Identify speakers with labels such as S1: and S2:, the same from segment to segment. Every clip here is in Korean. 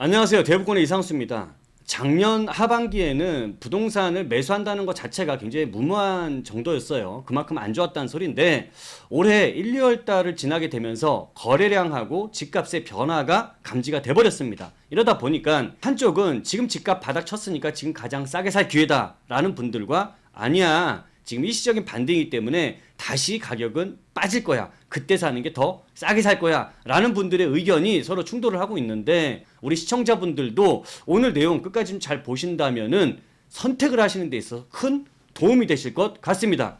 S1: 안녕하세요. 대부권의 이상수입니다. 작년 하반기에는 부동산을 매수한다는 것 자체가 굉장히 무모한 정도였어요. 그만큼 안 좋았다는 소리인데 올해 1, 2월 달을 지나게 되면서 거래량하고 집값의 변화가 감지가 돼버렸습니다. 이러다 보니까 한쪽은 지금 집값 바닥 쳤으니까 지금 가장 싸게 살 기회다라는 분들과 아니야, 지금 일시적인 반등이기 때문에 다시 가격은 빠질 거야, 그때 사는 게 더 싸게 살 거야 라는 분들의 의견이 서로 충돌을 하고 있는데, 우리 시청자분들도 오늘 내용 끝까지 좀 잘 보신다면은 선택을 하시는 데 있어서 큰 도움이 되실 것 같습니다.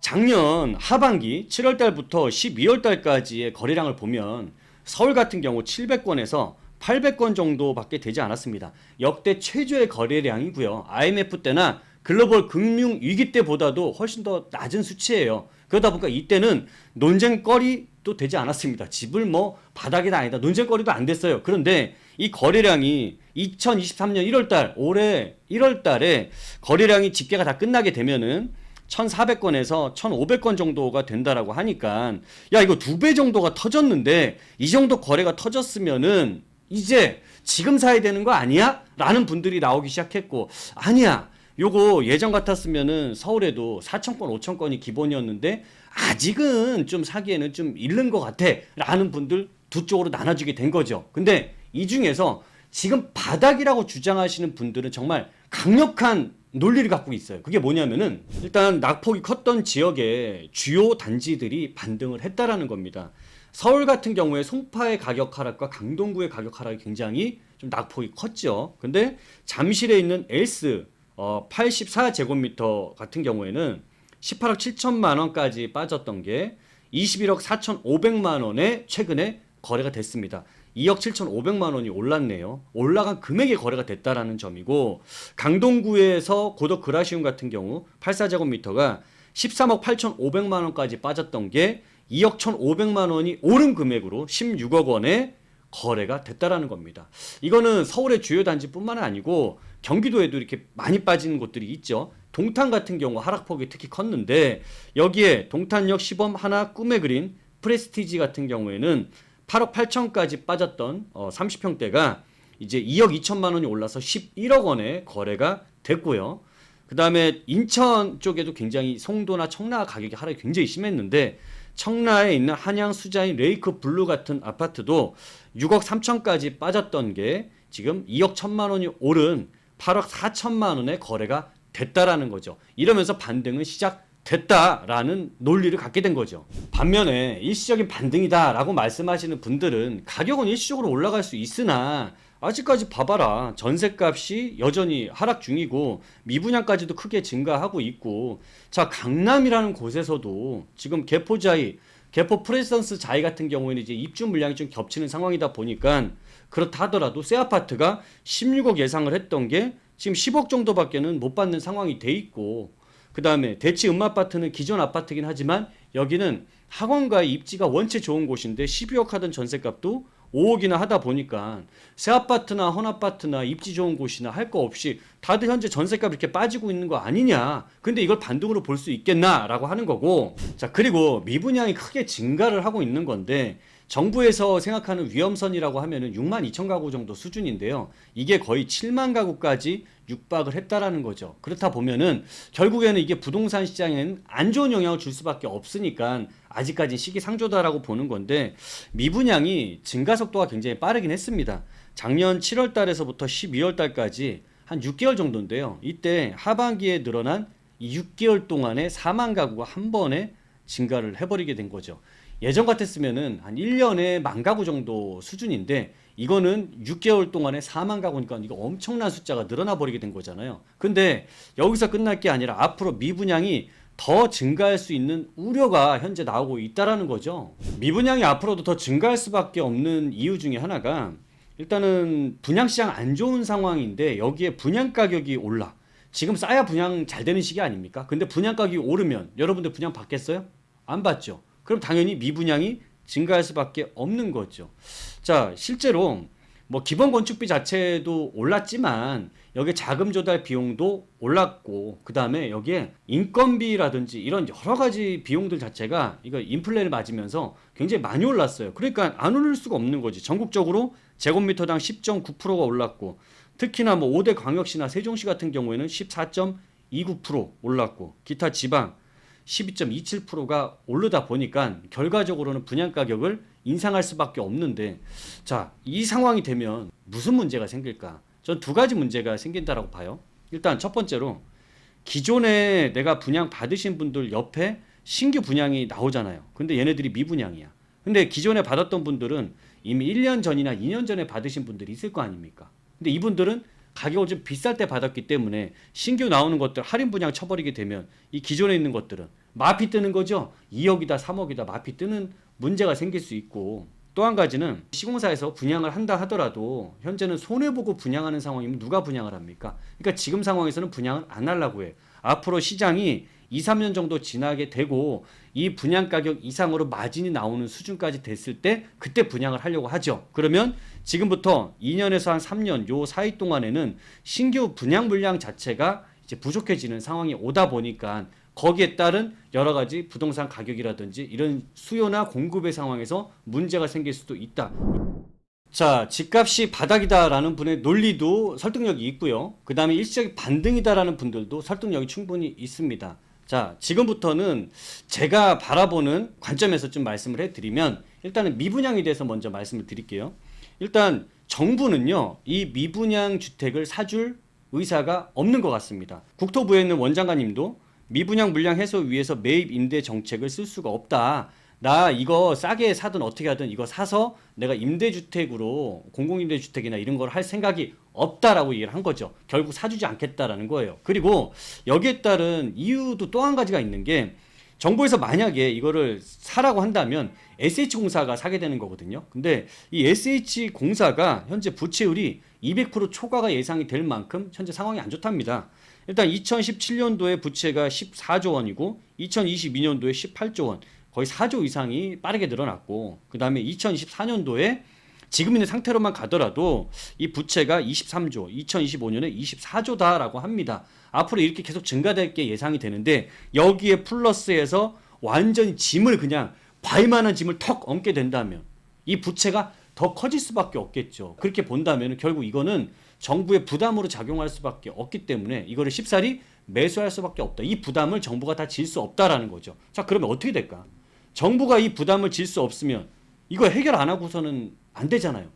S1: 작년 하반기 7월 달부터 12월 달까지의 거래량을 보면 서울 같은 경우 700건에서 800건 정도밖에 되지 않았습니다. 역대 최저의 거래량이고요. IMF 때나 글로벌 금융 위기 때보다도 훨씬 더 낮은 수치예요. 그러다 보니까 이때는 논쟁거리도 되지 않았습니다. 집을 뭐 바닥이다 아니다 논쟁거리도 안 됐어요. 그런데 이 거래량이 2023년 1월달, 올해 1월달에 거래량이 집계가 다 끝나게 되면은 1,400건에서 1,500건 정도가 된다라고 하니까, 야, 이거 2배 정도가 터졌는데 이 정도 거래가 터졌으면은 이제 지금 사야 되는 거 아니야? 라는 분들이 나오기 시작했고, 아니야, 요거 예전 같았으면은 서울에도 4,000건, 5,000건이 기본이었는데 아직은 좀 사기에는 좀 이른 것 같아 라는 분들 두 쪽으로 나눠지게 된 거죠. 근데 이 중에서 지금 바닥이라고 주장하시는 분들은 정말 강력한 논리를 갖고 있어요. 그게 뭐냐면은 일단 낙폭이 컸던 지역의 주요 단지들이 반등을 했다라는 겁니다. 서울 같은 경우에 송파의 가격 하락과 강동구의 가격 하락이 굉장히 좀 낙폭이 컸죠. 근데 잠실에 있는 엘스 84제곱미터 같은 경우에는 18억 7천만 원까지 빠졌던 게 21억 4,500만 원에 최근에 거래가 됐습니다. 2억 7,500만 원이 올랐네요. 올라간 금액의 거래가 됐다라는 점이고, 강동구에서 고덕 그라시움 같은 경우 84제곱미터가 13억 8,500만 원까지 빠졌던 게 2억 1,500만 원이 오른 금액으로 16억 원에 거래가 됐다라는 겁니다. 이거는 서울의 주요 단지뿐만 아니고 경기도에도 이렇게 많이 빠지는 곳들이 있죠. 동탄 같은 경우 하락폭이 특히 컸는데, 여기에 동탄역 시범 하나 꿈에 그린 프레스티지 같은 경우에는 8억 8천까지 빠졌던 30평대가 이제 2억 2천만 원이 올라서 11억 원에 거래가 됐고요. 그 다음에 인천 쪽에도 굉장히 송도나 청라 가격이 하락이 굉장히 심했는데, 청라에 있는 한양 수자인 레이크 블루 같은 아파트도 6억 3천까지 빠졌던 게 지금 2억 1천만 원이 오른 8억 4천만 원에 거래가 됐다라는 거죠. 이러면서 반등은 시작됐다라는 논리를 갖게 된 거죠. 반면에 일시적인 반등이다라고 말씀하시는 분들은 가격은 일시적으로 올라갈 수 있으나 아직까지 봐봐라, 전셋값이 여전히 하락 중이고 미분양까지도 크게 증가하고 있고, 자, 강남이라는 곳에서도 지금 개포자이, 개포 프레선스 자이 같은 경우에는 이제 입주 물량이 좀 겹치는 상황이다 보니까, 그렇다 하더라도 새 아파트가 16억 예상을 했던 게 지금 10억 정도밖에는 못 받는 상황이 돼 있고, 그 다음에 대치 음마아파트는 기존 아파트긴 하지만 여기는 학원가의 입지가 원체 좋은 곳인데 12억 하던 전셋값도 5억이나 하다 보니까 새 아파트나 헌 아파트나 입지 좋은 곳이나 할 거 없이 다들 현재 전셋값 이렇게 빠지고 있는 거 아니냐, 근데 이걸 반등으로 볼 수 있겠나 라고 하는 거고, 자, 그리고 미분양이 크게 증가를 하고 있는 건데 정부에서 생각하는 위험선이라고 하면은 6만 2천 가구 정도 수준인데요. 이게 거의 7만 가구까지 육박을 했다라는 거죠. 그렇다 보면은 결국에는 이게 부동산 시장에는 안 좋은 영향을 줄 수밖에 없으니까 아직까지 시기상조다라고 보는 건데, 미분양이 증가 속도가 굉장히 빠르긴 했습니다. 작년 7월 달에서부터 12월 달까지 한 6개월 정도인데요. 이때 하반기에 늘어난 이 6개월 동안에 4만 가구가 한 번에 증가를 해버리게 된 거죠. 예전 같았으면은 한 1년에 1만 가구 정도 수준인데 이거는 6개월 동안에 4만 가구니까 이거 엄청난 숫자가 늘어나 버리게 된 거잖아요. 근데 여기서 끝날 게 아니라 앞으로 미분양이 더 증가할 수 있는 우려가 현재 나오고 있다라는 거죠. 미분양이 앞으로도 더 증가할 수밖에 없는 이유 중에 하나가, 일단은 분양시장 안 좋은 상황인데 여기에 분양 가격이 올라. 지금 싸야 분양 잘 되는 시기 아닙니까? 근데 분양 가격이 오르면 여러분들 분양 받겠어요? 안 받죠. 그럼 당연히 미분양이 증가할 수밖에 없는 거죠. 자, 실제로 뭐 기본 건축비 자체도 올랐지만 여기 자금 조달 비용도 올랐고 그다음에 여기에 인건비라든지 이런 여러 가지 비용들 자체가 이거 인플레를 맞으면서 굉장히 많이 올랐어요. 그러니까 안 오를 수가 없는 거지. 전국적으로 제곱미터당 10.9%가 올랐고 특히나 뭐 5대 광역시나 세종시 같은 경우에는 14.29% 올랐고 기타 지방 12.27%가 오르다 보니까 결과적으로는 분양 가격을 인상할 수밖에 없는데 자, 이 상황이 되면 무슨 문제가 생길까? 전 두 가지 문제가 생긴다라고 봐요. 일단 첫 번째로 기존에 내가 분양 받으신 분들 옆에 신규 분양이 나오잖아요. 근데 얘네들이 미분양이야. 근데 기존에 받았던 분들은 이미 1년 전이나 2년 전에 받으신 분들이 있을 거 아닙니까? 근데 이분들은 가격을 좀 비쌀 때 받았기 때문에 신규 나오는 것들 할인 분양 쳐버리게 되면 이 기존에 있는 것들은 마피 뜨는 거죠. 2억이다 3억이다 마피 뜨는 문제가 생길 수 있고 또 한 가지는 시공사에서 분양을 한다 하더라도 현재는 손해보고 분양하는 상황이면 누가 분양을 합니까? 그러니까 지금 상황에서는 분양을 안 하려고 해. 앞으로 시장이 2, 3년 정도 지나게 되고 이 분양 가격 이상으로 마진이 나오는 수준까지 됐을 때 그때 분양을 하려고 하죠. 그러면 지금부터 2년에서 한 3년 요 사이 동안에는 신규 분양 물량 자체가 이제 부족해지는 상황이 오다 보니까 거기에 따른 여러 가지 부동산 가격이라든지 이런 수요나 공급의 상황에서 문제가 생길 수도 있다. 자, 집값이 바닥이다라는 분의 논리도 설득력이 있고요. 그 다음에 일시적인 반등이다라는 분들도 설득력이 충분히 있습니다. 자, 지금부터는 제가 바라보는 관점에서 좀 말씀을 해드리면 일단은 미분양에 대해서 먼저 말씀을 드릴게요. 일단 정부는요, 이 미분양 주택을 사줄 의사가 없는 것 같습니다. 국토부에 있는 원장관님도 미분양 물량 해소 위해서 매입 임대 정책을 쓸 수가 없다. 나 이거 싸게 사든 어떻게 하든 이거 사서 내가 임대주택으로 공공임대주택이나 이런 걸 할 생각이 없다라고 얘기를 한 거죠. 결국 사주지 않겠다라는 거예요. 그리고 여기에 따른 이유도 또 한 가지가 있는 게 정부에서 만약에 이거를 사라고 한다면 SH공사가 사게 되는 거거든요. 근데 이 SH공사가 현재 부채율이 200% 초과가 예상이 될 만큼 현재 상황이 안 좋답니다. 일단 2017년도에 부채가 14조 원이고 2022년도에 18조 원, 거의 4조 이상이 빠르게 늘어났고 그 다음에 2024년도에 지금 있는 상태로만 가더라도 이 부채가 23조, 2025년에 24조다라고 합니다. 앞으로 이렇게 계속 증가될 게 예상이 되는데 여기에 플러스해서 완전히 짐을 그냥 바위만한 짐을 턱 얹게 된다면 이 부채가 더 커질 수밖에 없겠죠. 그렇게 본다면 결국 이거는 정부의 부담으로 작용할 수밖에 없기 때문에 이거를 쉽사리 매수할 수밖에 없다. 이 부담을 정부가 다 질 수 없다라는 거죠. 자, 그러면 어떻게 될까? 정부가 이 부담을 질 수 없으면 이거 해결 안 하고서는 안 되잖아요.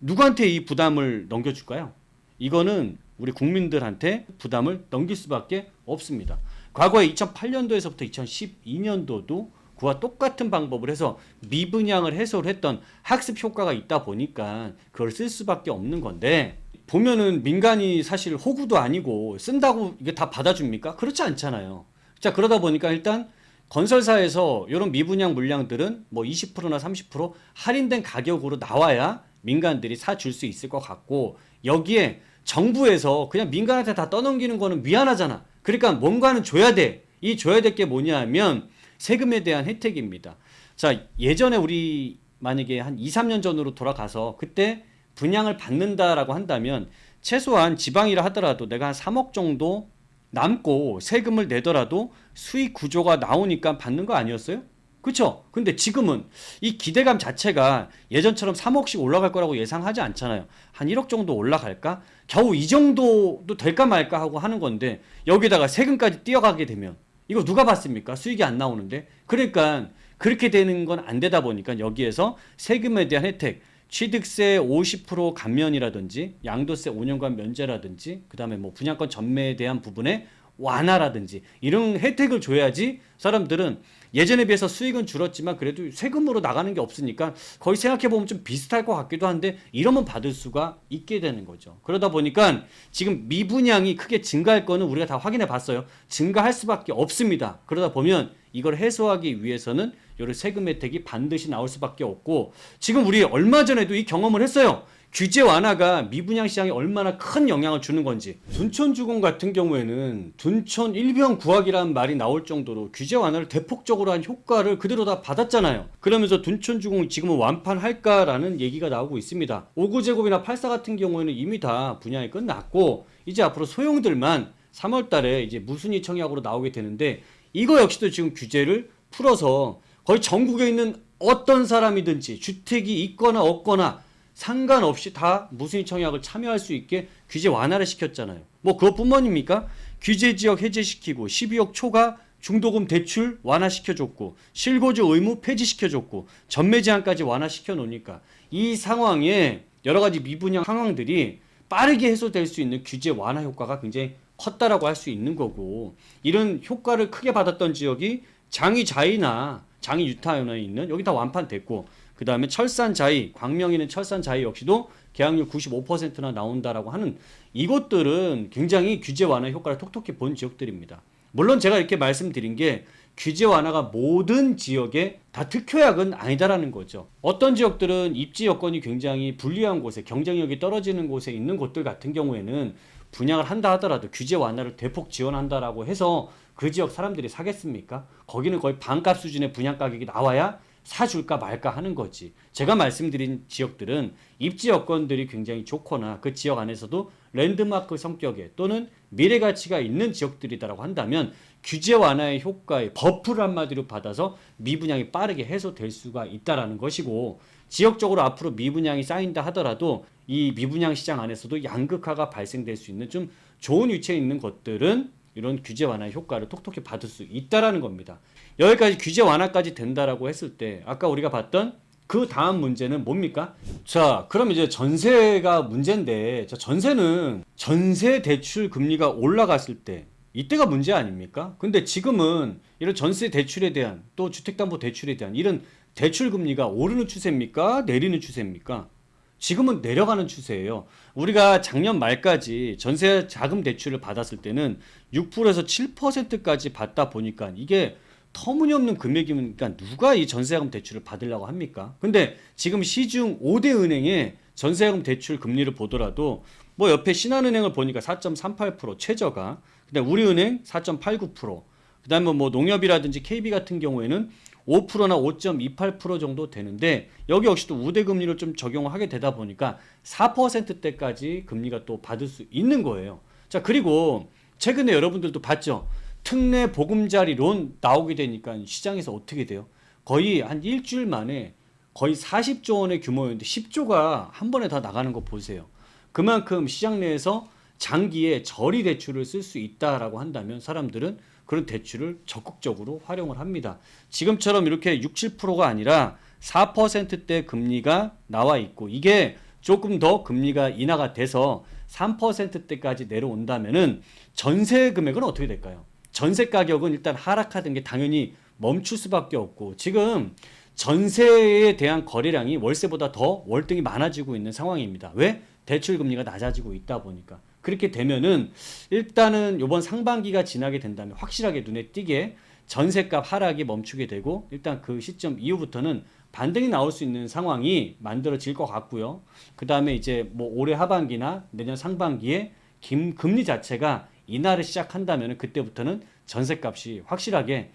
S1: 누구한테 이 부담을 넘겨줄까요? 이거는 우리 국민들한테 부담을 넘길 수밖에 없습니다. 과거에 2008년도에서부터 2012년도도 그와 똑같은 방법을 해서 미분양을 해소를 했던 학습 효과가 있다 보니까 그걸 쓸 수밖에 없는 건데 보면은 민간이 사실 호구도 아니고 쓴다고 이게 다 받아줍니까? 그렇지 않잖아요. 자, 그러다 보니까 일단 건설사에서 이런 미분양 물량들은 뭐 20%나 30% 할인된 가격으로 나와야 민간들이 사줄 수 있을 것 같고 여기에 정부에서 그냥 민간한테 다 떠넘기는 거는 미안하잖아. 그러니까 뭔가는 줘야 돼. 이 줘야 될 게 뭐냐 하면 세금에 대한 혜택입니다. 자, 예전에 우리 만약에 한 2, 3년 전으로 돌아가서 그때 분양을 받는다라고 한다면 최소한 지방이라 하더라도 내가 한 3억 정도 남고 세금을 내더라도 수익 구조가 나오니까 받는 거 아니었어요? 그쵸? 근데 지금은 이 기대감 자체가 예전처럼 3억씩 올라갈 거라고 예상하지 않잖아요. 한 1억 정도 올라갈까? 겨우 이 정도도 될까 말까 하고 하는 건데 여기다가 세금까지 띄어가게 되면 이거 누가 받습니까? 수익이 안 나오는데. 그러니까 그렇게 되는 건 안 되다 보니까 여기에서 세금에 대한 혜택, 취득세 50% 감면이라든지 양도세 5년간 면제라든지 그다음에 뭐 분양권 전매에 대한 부분에 완화라든지 이런 혜택을 줘야지 사람들은 예전에 비해서 수익은 줄었지만 그래도 세금으로 나가는 게 없으니까 거의 생각해보면 좀 비슷할 것 같기도 한데 이러면 받을 수가 있게 되는 거죠. 그러다 보니까 지금 미분양이 크게 증가할 거는 우리가 다 확인해 봤어요. 증가할 수밖에 없습니다. 그러다 보면 이걸 해소하기 위해서는 이런 세금 혜택이 반드시 나올 수밖에 없고 지금 우리 얼마 전에도 이 경험을 했어요. 규제 완화가 미분양 시장에 얼마나 큰 영향을 주는 건지. 둔촌주공 같은 경우에는 둔촌 일병 구하기라는 말이 나올 정도로 규제 완화를 대폭적으로 한 효과를 그대로 다 받았잖아요. 그러면서 둔촌주공이 지금은 완판할까라는 얘기가 나오고 있습니다. 5구제곱이나 84 같은 경우에는 이미 다 분양이 끝났고 이제 앞으로 소형들만 3월 달에 이제 무순위 청약으로 나오게 되는데 이거 역시도 지금 규제를 풀어서 거의 전국에 있는 어떤 사람이든지 주택이 있거나 없거나 상관없이 다 무순위 청약을 참여할 수 있게 규제 완화를 시켰잖아요. 뭐 그것뿐만입니까? 규제 지역 해제시키고 12억 초과 중도금 대출 완화시켜줬고 실거주 의무 폐지시켜줬고 전매 제한까지 완화시켜 놓으니까 이 상황에 여러 가지 미분양 상황들이 빠르게 해소될 수 있는 규제 완화 효과가 굉장히 컸다라고 할 수 있는 거고, 이런 효과를 크게 받았던 지역이 장위 자이나 장위 유타운에 있는 여기 다 완판됐고, 그 다음에 철산 자이, 광명에 있는 철산 자이 역시도 계약률 95%나 나온다라고 하는 이것들은 굉장히 규제 완화 효과를 톡톡히 본 지역들입니다. 물론 제가 이렇게 말씀드린 게 규제 완화가 모든 지역에 다 특효약은 아니다라는 거죠. 어떤 지역들은 입지 여건이 굉장히 불리한 곳에, 경쟁력이 떨어지는 곳에 있는 곳들 같은 경우에는 분양을 한다 하더라도 규제 완화를 대폭 지원한다라고 해서 그 지역 사람들이 사겠습니까? 거기는 거의 반값 수준의 분양 가격이 나와야 사줄까 말까 하는 거지. 제가 말씀드린 지역들은 입지 여건들이 굉장히 좋거나 그 지역 안에서도 랜드마크 성격의 또는 미래 가치가 있는 지역들이다라고 한다면 규제 완화의 효과에 버프를 한마디로 받아서 미분양이 빠르게 해소될 수가 있다라는 것이고, 지역적으로 앞으로 미분양이 쌓인다 하더라도 이 미분양 시장 안에서도 양극화가 발생될 수 있는 좀 좋은 위치에 있는 것들은 이런 규제 완화의 효과를 톡톡히 받을 수 있다라는 겁니다. 여기까지 규제 완화까지 된다라고 했을 때 아까 우리가 봤던 그 다음 문제는 뭡니까? 자, 그럼 이제 전세가 문제인데, 자, 전세는 전세 대출 금리가 올라갔을 때 이때가 문제 아닙니까? 근데 지금은 이런 전세 대출에 대한 또 주택담보대출에 대한 이런 대출 금리가 오르는 추세입니까? 내리는 추세입니까? 지금은 내려가는 추세예요. 우리가 작년 말까지 전세 자금 대출을 받았을 때는 6%에서 7%까지 받다 보니까 이게 터무니없는 금액이니까 누가 이 전세자금 대출을 받으려고 합니까? 근데 지금 시중 5대 은행의 전세자금 대출 금리를 보더라도 뭐 옆에 신한은행을 보니까 4.38% 최저가, 그다음에 우리은행 4.89%, 그다음에 뭐 농협이라든지 KB 같은 경우에는 5%나 5.28% 정도 되는데 여기 역시도 우대 금리를 좀 적용을 하게 되다 보니까 4%대까지 금리가 또 받을 수 있는 거예요. 자, 그리고 최근에 여러분들도 봤죠? 특례 보금자리 론 나오게 되니까 시장에서 어떻게 돼요? 거의 한 일주일 만에 거의 40조 원의 규모였는데 10조가 한 번에 다 나가는 거 보세요. 그만큼 시장 내에서 장기에 저리 대출을 쓸 수 있다라고 한다면 사람들은 그런 대출을 적극적으로 활용을 합니다. 지금처럼 이렇게 6, 7%가 아니라 4%대 금리가 나와 있고, 이게 조금 더 금리가 인하가 돼서 3%대까지 내려온다면은 전세 금액은 어떻게 될까요? 전세 가격은 일단 하락하던 게 당연히 멈출 수밖에 없고, 지금 전세에 대한 거래량이 월세보다 더 월등히 많아지고 있는 상황입니다. 왜? 대출 금리가 낮아지고 있다 보니까. 그렇게 되면은 일단은 이번 상반기가 지나게 된다면 확실하게 눈에 띄게 전세값 하락이 멈추게 되고, 일단 그 시점 이후부터는 반등이 나올 수 있는 상황이 만들어질 것 같고요. 그 다음에 이제 뭐 올해 하반기나 내년 상반기에 금리 자체가 인하를 시작한다면 그때부터는 전세값이 확실하게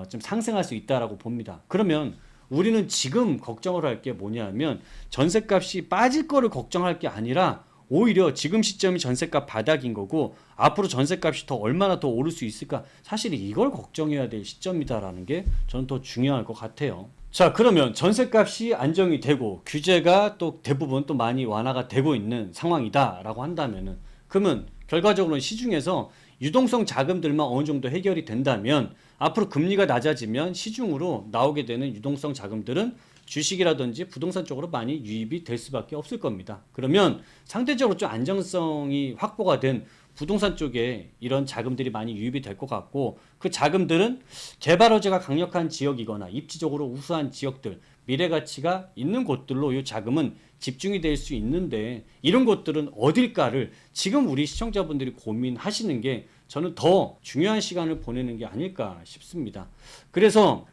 S1: 좀 상승할 수 있다라고 봅니다. 그러면 우리는 지금 걱정을 할 게 뭐냐면 전세값이 빠질 거를 걱정할 게 아니라 오히려 지금 시점이 전세값 바닥인 거고 앞으로 전세값이 더 얼마나 더 오를 수 있을까, 사실 이걸 걱정해야 될 시점이다라는 게 저는 더 중요할 것 같아요. 자, 그러면 전세값이 안정이 되고 규제가 또 대부분 또 많이 완화가 되고 있는 상황이다라고 한다면은, 그러면 결과적으로는 시중에서 유동성 자금들만 어느 정도 해결이 된다면 앞으로 금리가 낮아지면 시중으로 나오게 되는 유동성 자금들은 주식이라든지 부동산 쪽으로 많이 유입이 될 수밖에 없을 겁니다. 그러면 상대적으로 좀 안정성이 확보가 된 부동산 쪽에 이런 자금들이 많이 유입이 될 것 같고, 그 자금들은 개발 호재가 강력한 지역이거나 입지적으로 우수한 지역들, 미래 가치가 있는 곳들로 이 자금은 집중이 될 수 있는데, 이런 곳들은 어딜까를 지금 우리 시청자분들이 고민하시는 게 저는 더 중요한 시간을 보내는 게 아닐까 싶습니다. 그래서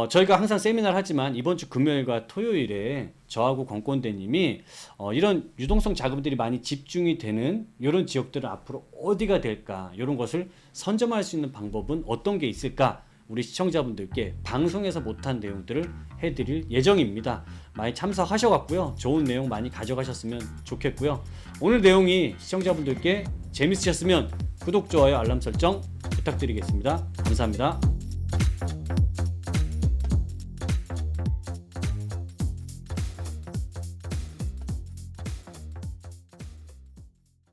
S1: 저희가 항상 세미나를 하지만 이번 주 금요일과 토요일에 저하고 권권대님이 이런 유동성 자금들이 많이 집중이 되는 이런 지역들은 앞으로 어디가 될까, 이런 것을 선점할 수 있는 방법은 어떤 게 있을까, 우리 시청자분들께 방송에서 못한 내용들을 해드릴 예정입니다. 많이 참석하셔갖고요, 좋은 내용 많이 가져가셨으면 좋겠고요. 오늘 내용이 시청자분들께 재밌으셨으면 구독, 좋아요, 알람 설정 부탁드리겠습니다. 감사합니다.